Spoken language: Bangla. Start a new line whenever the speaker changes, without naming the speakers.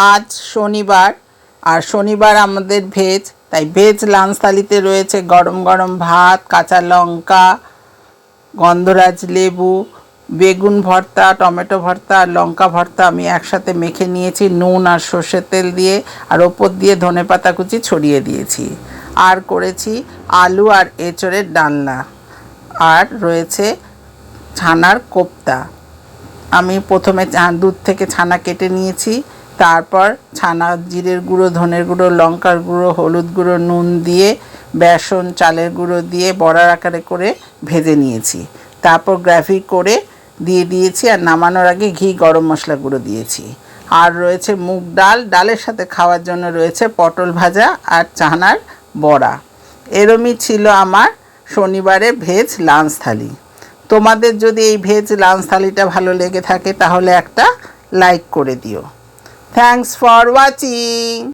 আজ শনিবার, আর শনিবার আমাদের ভেজ, তাই ভেজ লাঞ্চ থালিতে রয়েছে গরম গরম ভাত, কাঁচা লঙ্কা, গন্ধরাজ লেবু, বেগুন ভর্তা, টমেটো ভর্তা আর লঙ্কা ভর্তা আমি একসাথে মেখে নিয়েছি নুন আর সর্ষের তেল দিয়ে, আর ওপর দিয়ে ধনেপাতা কুচি ছড়িয়ে দিয়েছি। আর করেছি আলু আর এঁচোড়ের ডালনা, আর রয়েছে ছানার কোপ্তা। আমি প্রথমে দুধ থেকে ছানা কেটে নিয়েছি, তারপর ছানা জিরের গুঁড়ো, ধনের গুঁড়ো, লঙ্কার গুঁড়ো, হলুদ গুঁড়ো, নুন দিয়ে, বেসন, চালের গুঁড়ো দিয়ে বড়ার আকারে করে ভেজে নিয়েছি। তারপর গ্রেভি করে দিয়ে দিয়েছি, আর নামানোর আগে ঘি, গরম মশলা গুঁড়ো দিয়েছি। আর রয়েছে মুগ ডাল, ডালের সাথে খাওয়ার জন্য রয়েছে পটল ভাজা আর চানার বড়া। এরমই ছিল আমার শনিবারে ভেজ লাঞ্চ থালি। তোমাদের যদি এই ভেজ লাঞ্চ থালিটা ভালো লেগে থাকে তাহলে একটা লাইক করে দিও। Thanks for watching.